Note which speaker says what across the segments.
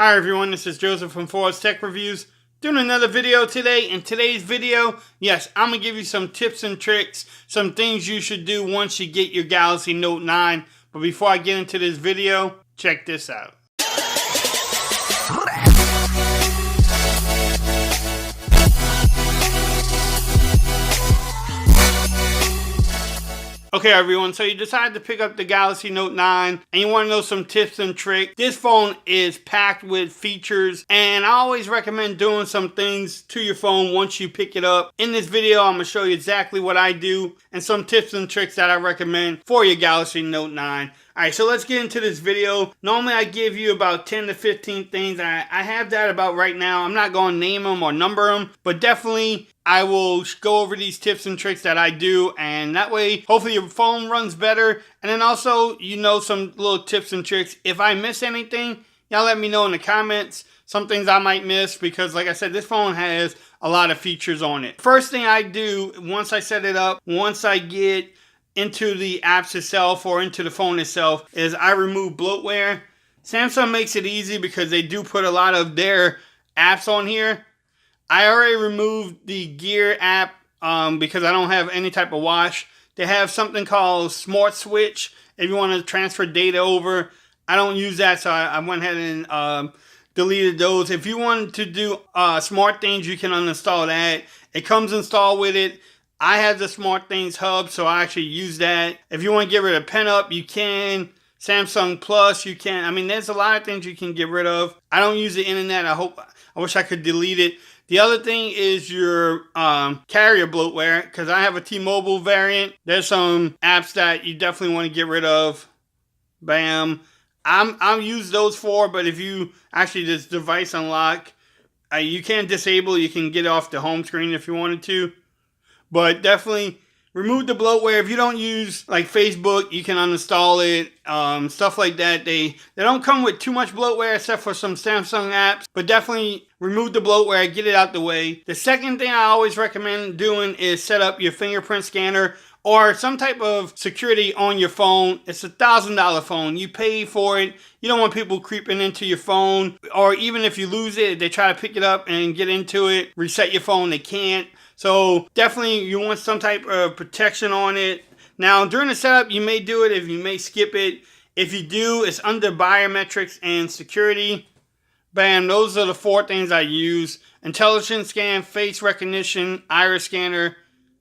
Speaker 1: Hi everyone, this is Joseph from Ford's Tech Reviews, doing another video today. In today's video, yes, I'm going to give you some tips and tricks, some things you should do once you get your Galaxy Note 9. But before I get into this video, check this out. Okay everyone, so you decided to pick up the Galaxy Note 9 and you want to know some tips and tricks. This phone is packed with features and I always recommend doing some things to your phone once you pick it up. In this video, I'm going to show you exactly what I do and some tips and tricks that I recommend for your Galaxy Note 9. Alright, so let's get into this video. Normally I give you about 10 to 15 things. I have that about right now. I'm not going to name them or number them, but definitely I will go over these tips and tricks that I do, and that way hopefully your phone runs better. And then also, you know, some little tips and tricks. If I miss anything, y'all let me know in the comments. Some things I might miss because, like I said, this phone has a lot of features on it. First thing I do once I set it up, once I get into the apps itself or into the phone itself, is I remove bloatware. Samsung makes it easy because they do put a lot of their apps on here. I already removed the Gear app because I don't have any type of watch. They have something called Smart Switch if you want to transfer data over. I don't use that, so I went ahead and deleted those. If you want to do smart things, you can uninstall that. It comes installed with it. I have the Smart Things hub, so I actually use that. If you want to get rid of PinUp, you can. Samsung Plus, you can. I mean, there's a lot of things you can get rid of. I don't use the internet. I wish I could delete it. The other thing is your carrier bloatware, because I have a T-Mobile variant. There's some apps that you definitely want to get rid of. Bam. I'm use those for, but if you actually this device unlock, you can disable. You can get off the home screen if you wanted to. But definitely remove the bloatware. If you don't use like Facebook, you can uninstall it. Stuff like that. They don't come with too much bloatware except for some Samsung apps. But definitely remove the bloatware. Get it out the way. The second thing I always recommend doing is set up your fingerprint scanner or some type of security on your phone. It's $1,000 phone. You pay for it. You don't want people creeping into your phone. Or even if you lose it, they try to pick it up and get into it. Reset your phone. They can't. So definitely you want some type of protection on it. Now during the setup you may do it, if you may skip it. If you do, it's under biometrics and security. Bam, those are the 4 things I use. Intelligent scan, face recognition, iris scanner,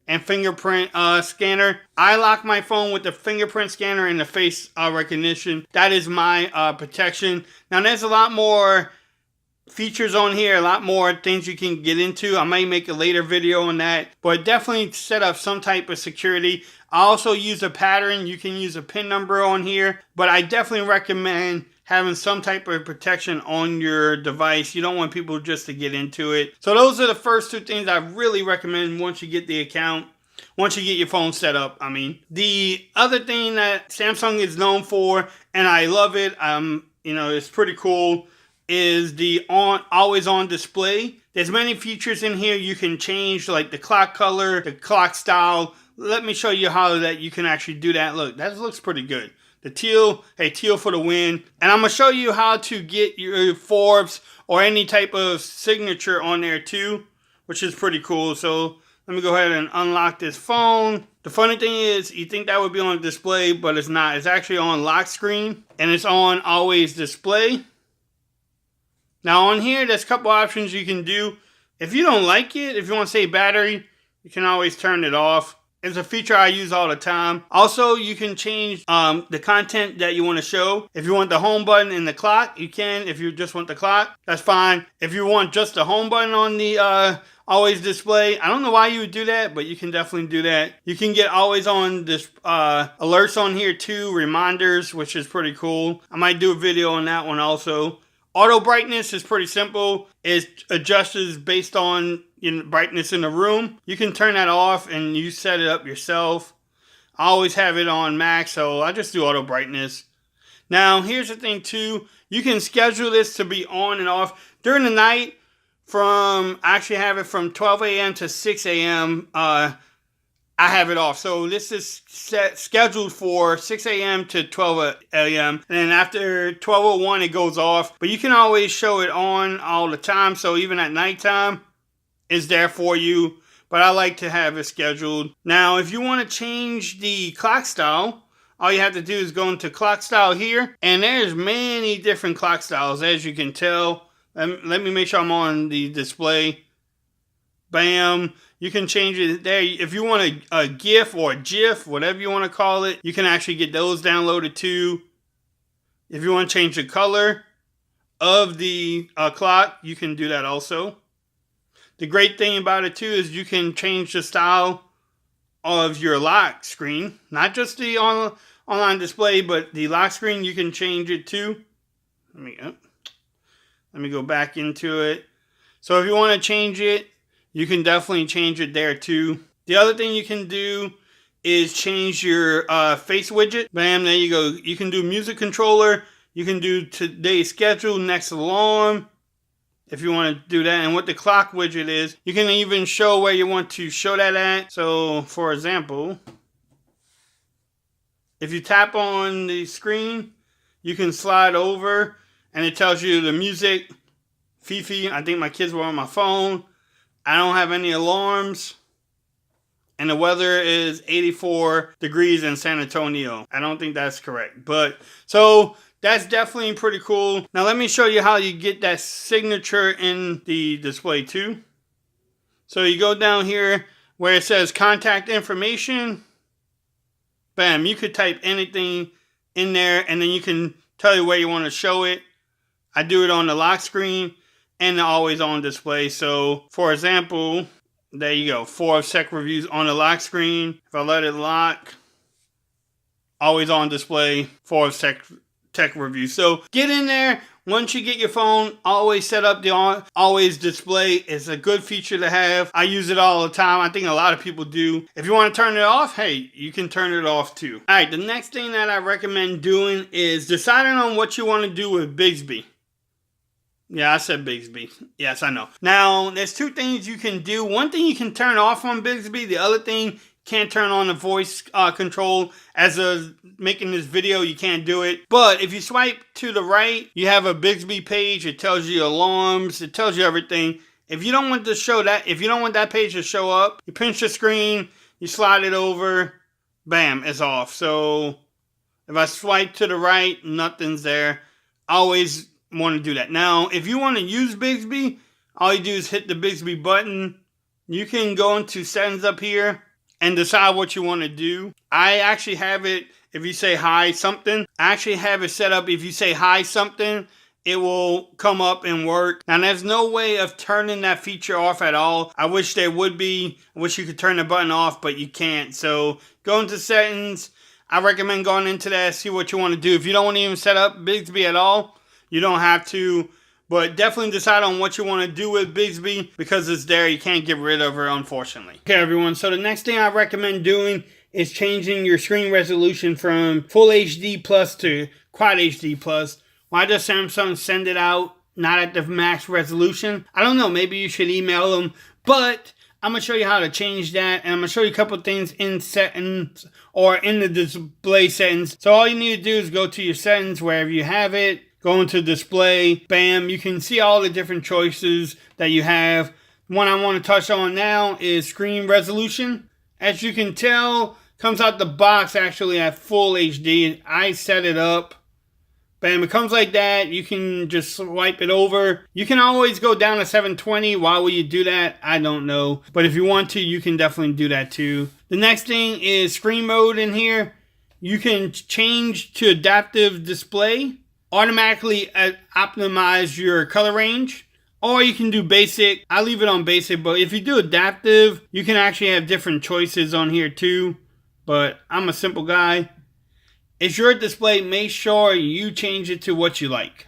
Speaker 1: and fingerprint scanner. I lock my phone with the fingerprint scanner and the face recognition. That is my protection. Now there's a lot more features on here, a lot more things you can get into. I may make a later video on that, but definitely set up some type of security. I also use a pattern. You can use a PIN number on here, but I definitely recommend having some type of protection on your device. You don't want people just to get into it. So those are the first 2 things I really recommend once you get the account, once you get your phone set up. I mean, the other thing that Samsung is known for, and I love it, you know, it's pretty cool, is the always on display. There's many features in here you can change, like the clock color, the clock style. Let me show you how that you can actually do that. Look, that looks pretty good. The teal, hey, teal for the win. And I'm going to show you how to get your Forbes or any type of signature on there too, which is pretty cool. So let me go ahead and unlock this phone. The funny thing is, you think that would be on display, but it's not. It's actually on lock screen and it's on always display. Now on here, there's a couple options you can do. If you don't like it, if you want to save battery, you can always turn it off. It's a feature I use all the time. Also, you can change the content that you want to show. If you want the home button and the clock, you can. If you just want the clock, that's fine. If you want just the home button on the always display, I don't know why you would do that, but you can definitely do that. You can get always on this alerts on here too, reminders, which is pretty cool. I might do a video on that one also. Auto brightness is pretty simple. It adjusts based on brightness in the room. You can turn that off and you set it up yourself. I always have it on max, so I just do auto brightness. Now, here's the thing too. You can schedule this to be on and off during the night. I actually have it from 12 a.m. to 6 a.m. I have it off. So this is scheduled for 6 a.m. to 12 a.m. And then after 12:01 it goes off. But you can always show it on all the time. So even at nighttime, it's there for you. But I like to have it scheduled. Now, if you want to change the clock style, all you have to do is go into clock style here. And there's many different clock styles, as you can tell. Let me make sure I'm on the display. Bam. You can change it there. If you want a GIF or a GIF, whatever you want to call it, you can actually get those downloaded too. If you want to change the color of the clock, you can do that also. The great thing about it too is you can change the style of your lock screen. Not just the online display, but the lock screen, you can change it too. Let me go back into it. So if you want to change it, you can definitely change it there too. The other thing you can do is change your face widget. Bam, there you go. You can do music controller. You can do today's schedule, next alarm, if you want to do that. And what the clock widget is, you can even show where you want to show that at. So for example, if you tap on the screen, you can slide over and it tells you the music. Fifi, I think my kids were on my phone. I don't have any alarms. And the weather is 84 degrees in San Antonio. I don't think that's correct. But so that's definitely pretty cool. Now let me show you how you get that signature in the display too. So you go down here where it says contact information. Bam, you could type anything in there and then you can tell you where you want to show it. I do it on the lock screen and the always on display. So for example, there you go, 4 sec reviews on the lock screen. If I let it lock, always on display, 4 tech review. So get in there. Once you get your phone, always set up the always display. It's a good feature to have. I use it all the time. I think a lot of people do. If you want to turn it off, hey, you can turn it off too. All right, the next thing that I recommend doing is deciding on what you want to do with Bixby. Yeah, I said Bixby. Yes, I know. Now, there's 2 things you can do. One thing you can turn off on Bixby. The other thing, can't turn on the voice control. As of making this video, you can't do it. But if you swipe to the right, you have a Bixby page. It tells you alarms. It tells you everything. If you don't want to show that, if you don't want that page to show up, you pinch the screen, you slide it over, bam, it's off. So if I swipe to the right, nothing's there. I always want to do that. Now, if you want to use Bixby, all you do is hit the Bixby button. You can go into settings up here and decide what you want to do. I actually have it, if you say hi something, I actually have it set up. If you say hi something, it will come up and work. Now, there's no way of turning that feature off at all. I wish there would be. I wish you could turn the button off, but you can't. So go into settings. I recommend going into that, see what you want to do. If you don't want to even set up Bixby at all, you don't have to, but definitely decide on what you want to do with Bixby because it's there. You can't get rid of her, unfortunately. Okay, everyone. So the next thing I recommend doing is changing your screen resolution from Full HD Plus to Quad HD Plus. Why does Samsung send it out not at the max resolution? I don't know. Maybe you should email them, but I'm going to show you how to change that, and I'm going to show you a couple things in settings or in the display settings. So all you need to do is go to your settings wherever you have it. Go into display, bam, you can see all the different choices that you have. One I want to touch on now is screen resolution. As you can tell, comes out the box actually at full HD. I set it up. Bam, it comes like that. You can just swipe it over. You can always go down to 720. Why would you do that? I don't know. But if you want to, you can definitely do that too. The next thing is screen mode in here. You can change to adaptive display. Automatically optimize your color range, or you can do basic. I leave it on basic, but if you do adaptive, you can actually have different choices on here too, but I'm a simple guy. It's your display. Make sure you change it to what you like.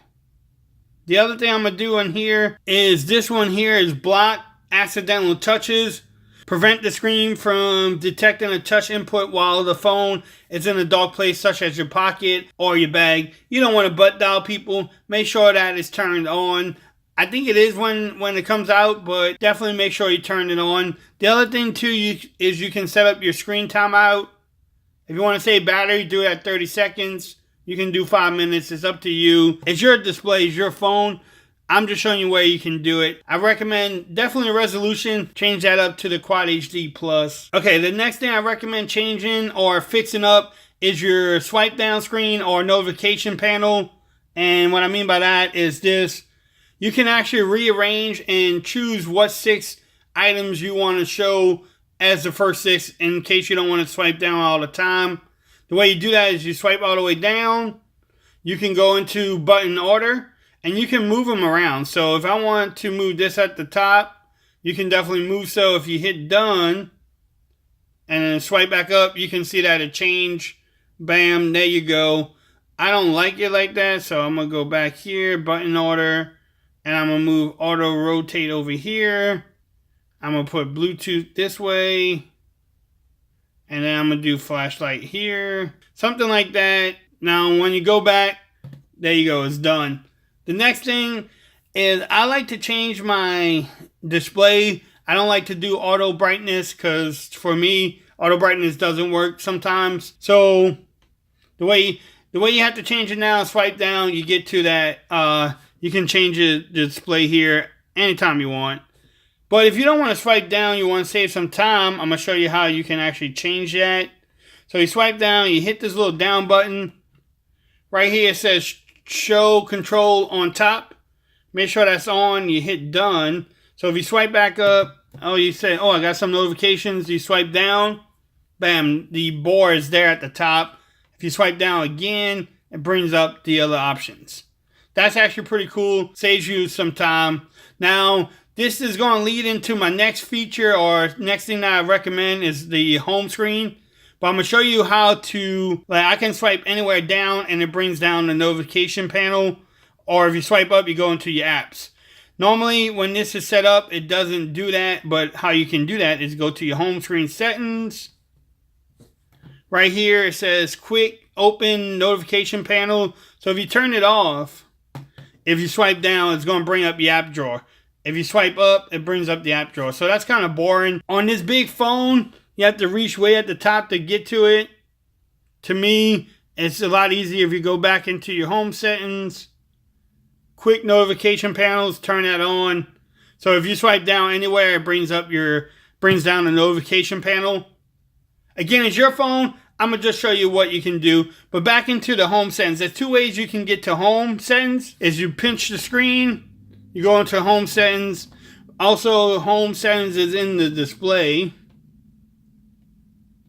Speaker 1: The other thing I'm going to do on here is this one here is block accidental touches. Prevent the screen from detecting a touch input while the phone is in a dark place such as your pocket or your bag. You don't want to butt dial people. Make sure that is turned on. I think it is when it comes out, but definitely make sure you turn it on. The other thing too is you can set up your screen timeout. If you want to save battery, do it at 30 seconds. You can do 5 minutes. It's up to you. It's your display. It's your phone. I'm just showing you where you can do it. I recommend definitely resolution. Change that up to the Quad HD Plus. Okay, the next thing I recommend changing or fixing up is your swipe down screen or notification panel. And what I mean by that is this. You can actually rearrange and choose what 6 items you want to show as the first 6 in case you don't want to swipe down all the time. The way you do that is you swipe all the way down. You can go into button order and you can move them around. So if I want to move this at the top, you can definitely move. So if you hit done and then swipe back up, you can see that it changed. Bam, there you go. I don't like it like that, so I'm going to go back here, button order, and I'm going to move auto rotate over here. I'm going to put Bluetooth this way. And then I'm going to do flashlight here. Something like that. Now, when you go back, there you go. It's done. The next thing is I like to change my display. I don't like to do auto brightness because for me, auto brightness doesn't work sometimes. So the way you have to change it now is swipe down. You get to that. You can change the display here anytime you want. But if you don't want to swipe down, you want to save some time, I'm going to show you how you can actually change that. So you swipe down, you hit this little down button. Right here it says show control on top. Make sure that's on, you hit done. So if you swipe back up, you say, I got some notifications. You swipe down, bam, the bar is there at the top. If you swipe down again, it brings up the other options. That's actually pretty cool, saves you some time. Now, this is going to lead into my next feature or next thing that I recommend is the home screen. But I'm going to show you how to, I can swipe anywhere down and it brings down the notification panel. Or if you swipe up, you go into your apps. Normally, when this is set up, it doesn't do that. But how you can do that is go to your home screen settings. Right here, it says quick open notification panel. So if you turn it off, if you swipe down, it's going to bring up your app drawer. If you swipe up, it brings up the app drawer. So that's kind of boring. On this big phone, you have to reach way at the top to get to it. To me, it's a lot easier if you go back into your home settings. Quick notification panels, turn that on. So if you swipe down anywhere, it brings down the notification panel. Again, it's your phone. I'm going to just show you what you can do. But back into the home settings. There's 2 ways you can get to home settings. Is you pinch the screen. You go into home settings. Also, home settings is in the display.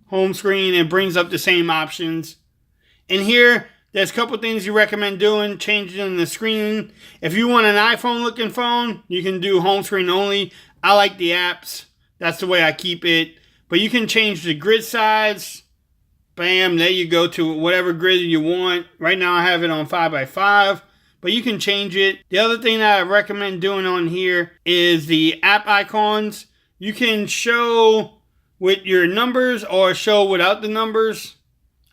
Speaker 1: Home screen, it brings up the same options. And here, there's a couple things you recommend doing. Changing the screen. If you want an iPhone looking phone, you can do home screen only. I like the apps. That's the way I keep it. But you can change the grid size. Bam, there you go to whatever grid you want. Right now I have it on 5x5. But you can change it. The other thing that I recommend doing on here is the app icons. You can show with your numbers or show without the numbers.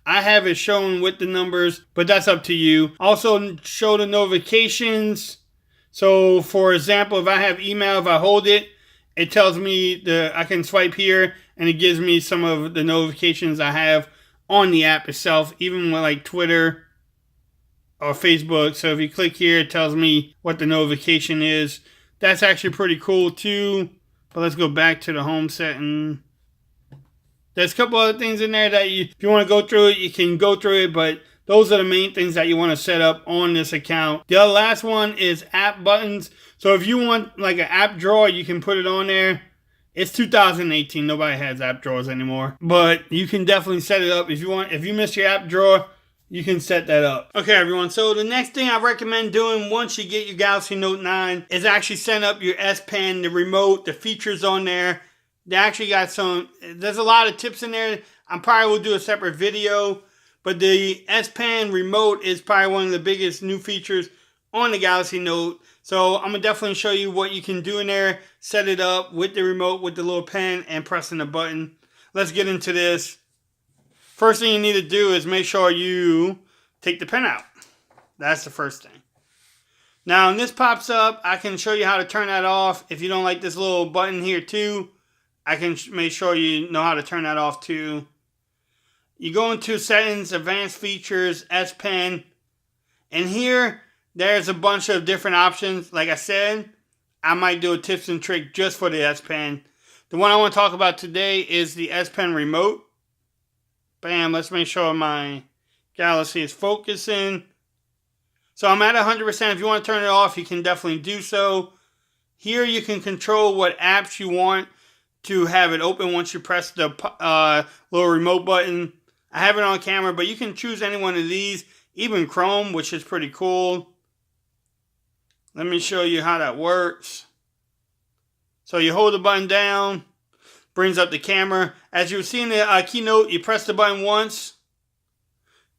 Speaker 1: I have it shown with the numbers, but that's up to you. Also show the notifications. So for example, if I have email, if I hold it, it tells me I can swipe here and it gives me some of the notifications I have on the app itself, even with like Twitter or Facebook. So if you click here, it tells me what the notification is. That's actually pretty cool too. But let's go back to the home setting. There's a couple other things in there that if you want to go through it, you can go through it. But those are the main things that you want to set up on this account. The other last one is app buttons. So if you want like an app drawer, you can put it on there. It's 2018. Nobody has app drawers anymore. But you can definitely set it up if you want. If you miss your app drawer, you can set that up. Okay, everyone. So the next thing I recommend doing once you get your Galaxy Note 9 is actually setting up your S Pen, the remote, the features on there. They actually got there's a lot of tips in there. I probably will do a separate video. But the S Pen remote is probably one of the biggest new features on the Galaxy Note. So I'm going to definitely show you what you can do in there. Set it up with the remote, with the little pen, and pressing the button. Let's get into this. First thing you need to do is make sure you take the pen out. That's the first thing. Now, when this pops up, I can show you how to turn that off. If you don't like this little button here too, I can make sure you know how to turn that off too. You go into settings, advanced features, S Pen, and here there's a bunch of different options. Like I said, I might do a tips and trick just for the S Pen. The one I want to talk about today is the S Pen remote. Bam, let's make sure my Galaxy is focusing. So I'm at 100%. If you want to turn it off, you can definitely do so. Here you can control what apps you want to have it open once you press the little remote button. I have it on camera, but you can choose any one of these, even Chrome, which is pretty cool. Let me show you how that works. So you hold the button down, brings up the camera. As you see in the keynote, you press the button once,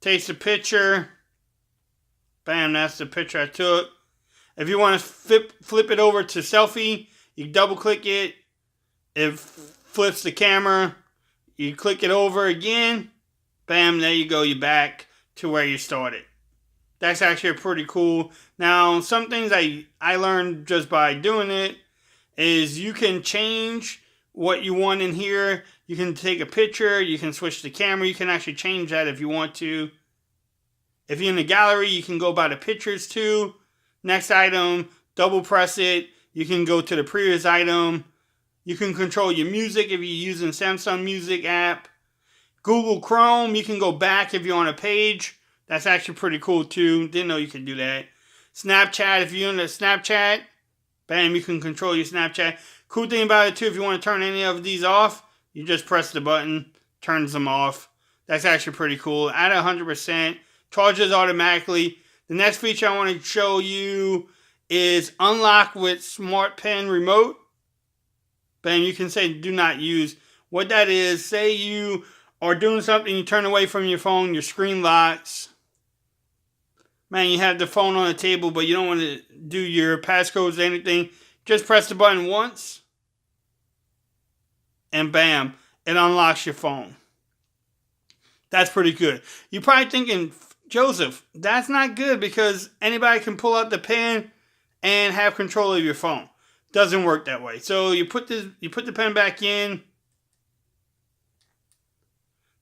Speaker 1: takes the picture. Bam, that's the picture I took. If you want to flip it over to selfie, you double click it. It flips the camera. You click it over again. Bam, there you go. You're back to where you started. That's actually pretty cool. Now, some things I learned just by doing it is you can change what you want in here. You can take a picture. You can switch the camera. You can actually change that if you want to. If you're in the gallery, you can go by the pictures too. Next item, double press it. You can go to the previous item. You can control your music if you're using Samsung Music app. Google Chrome, you can go back if you're on a page. That's actually pretty cool too. Didn't know you could do that. Snapchat, if you're in the Snapchat, bam, you can control your Snapchat. Cool thing about it too, if you want to turn any of these off, you just press the button, turns them off. That's actually pretty cool. At 100%, charges automatically. The next feature I want to show you is unlock with Smart Pen remote. Bam, you can say do not use. What that is, say you are doing something, you turn away from your phone, your screen locks. Man, you have the phone on the table, but you don't want to do your passcodes or anything. Just press the button once, and bam, it unlocks your phone. That's pretty good. You're probably thinking, Joseph, that's not good because anybody can pull out the pen and have control of your phone. Doesn't work that way. So you put the pen back in.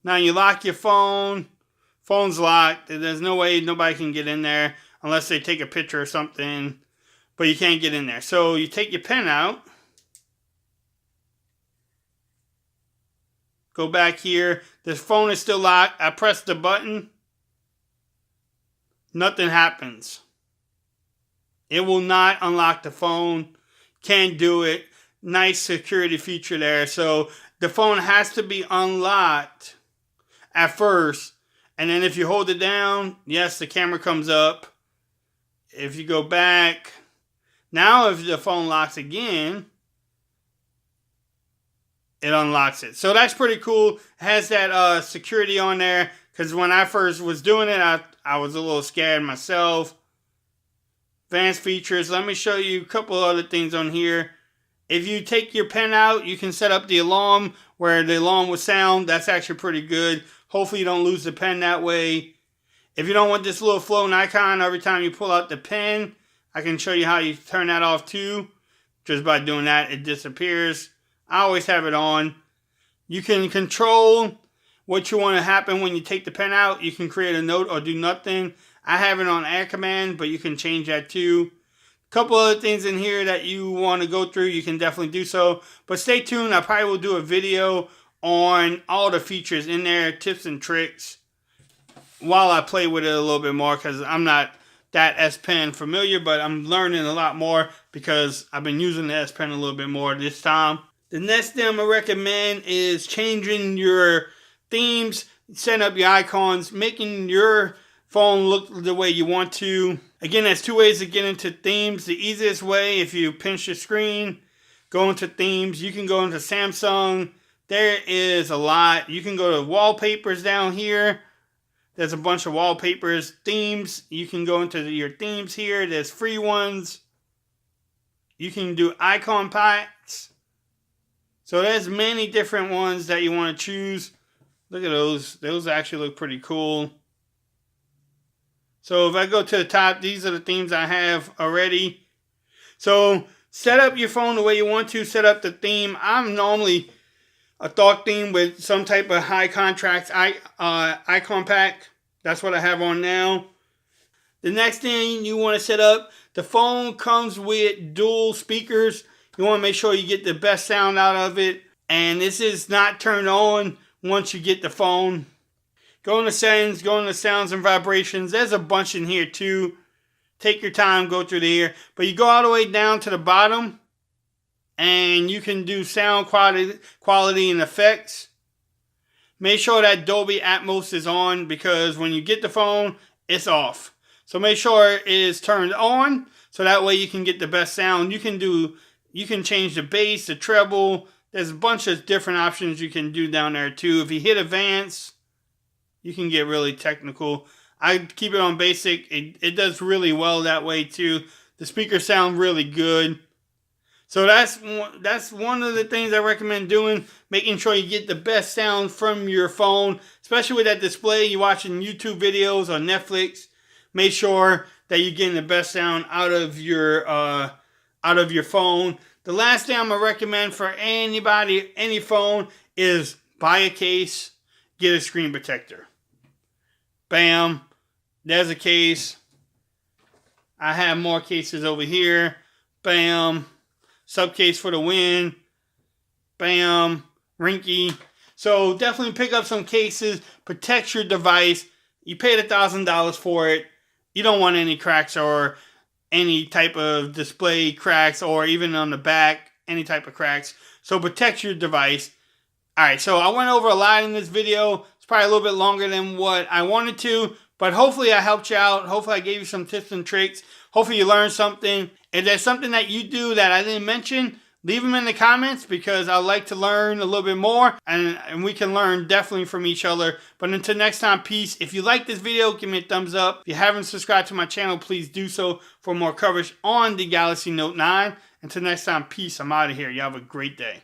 Speaker 1: Now you lock your phone. Phone's locked. There's no way nobody can get in there unless they take a picture or something. But you can't get in there. So you take your pen out. Go back here. This phone is still locked. I press the button. Nothing happens. It will not unlock the phone. Can't do it. Nice security feature there. So the phone has to be unlocked at first. And then if you hold it down, yes, the camera comes up. If you go back, now if the phone locks again, it unlocks it. So that's pretty cool. It has that security on there. Because when I first was doing it, I was a little scared myself. Advanced features. Let me show you a couple other things on here. If you take your pen out, you can set up the alarm where the alarm will sound. That's actually pretty good. Hopefully you don't lose the pen that way. If you don't want this little floating icon every time you pull out the pen, I can show you how you turn that off too. Just by doing that, it disappears. I always have it on. You can control what you want to happen when you take the pen out. You can create a note or do nothing. I have it on air command, but you can change that too. A couple other things in here that you want to go through, you can definitely do so. But stay tuned. I probably will do a video on all the features in there, tips and tricks, while I play with it a little bit more, because I'm not that S Pen familiar, but I'm learning a lot more because I've been using the S Pen a little bit more this time. The next thing I'm going to recommend is changing your themes, setting up your icons, making your phone look the way you want to. Again, there's two ways to get into themes. The easiest way, if you pinch your screen, go into themes. You can go into Samsung. There is a lot. You can go to wallpapers down here. There's a bunch of wallpapers. Themes. You can go into your themes here. There's free ones. You can do icon packs. So there's many different ones that you want to choose. Look at those. Those actually look pretty cool. So if I go to the top, these are the themes I have already. So set up your phone the way you want to. Set up the theme. I'm normally a dark theme with some type of high contrast icon pack. That's what I have on now. The next thing you want to set up, the phone comes with dual speakers. You want to make sure you get the best sound out of it. And this is not turned on once you get the phone. Go into settings, go into sounds and vibrations. There's a bunch in here too. Take your time, go through here. But you go all the way down to the bottom and you can do sound quality and effects. Make sure that Dolby Atmos is on because when you get the phone, it's off. So make sure it is turned on so that way you can get the best sound. You can change the bass, the treble. There's a bunch of different options you can do down there too. If you hit advanced, you can get really technical. I keep it on basic. It does really well that way too. The speakers sound really good. So that's one of the things I recommend doing. Making sure you get the best sound from your phone. Especially with that display. You're watching YouTube videos or Netflix. Make sure that you're getting the best sound out of your phone. The last thing I'm going to recommend for anybody, any phone, is buy a case. Get a screen protector. Bam. There's a case. I have more cases over here. Bam. Subcase for the win. Bam. Rinky. So definitely pick up some cases. Protect your device. You paid $1,000 for it. You don't want any cracks or any type of display cracks or even on the back, any type of cracks. So protect your device. Alright, so I went over a lot in this video. It's probably a little bit longer than what I wanted to, but hopefully I helped you out. Hopefully I gave you some tips and tricks. Hopefully you learned something. If there's something that you do that I didn't mention, leave them in the comments because I like to learn a little bit more and we can learn definitely from each other. But until next time, peace. If you like this video, give me a thumbs up. If you haven't subscribed to my channel, please do so for more coverage on the Galaxy Note 9. Until next time, peace. I'm out of here. You have a great day.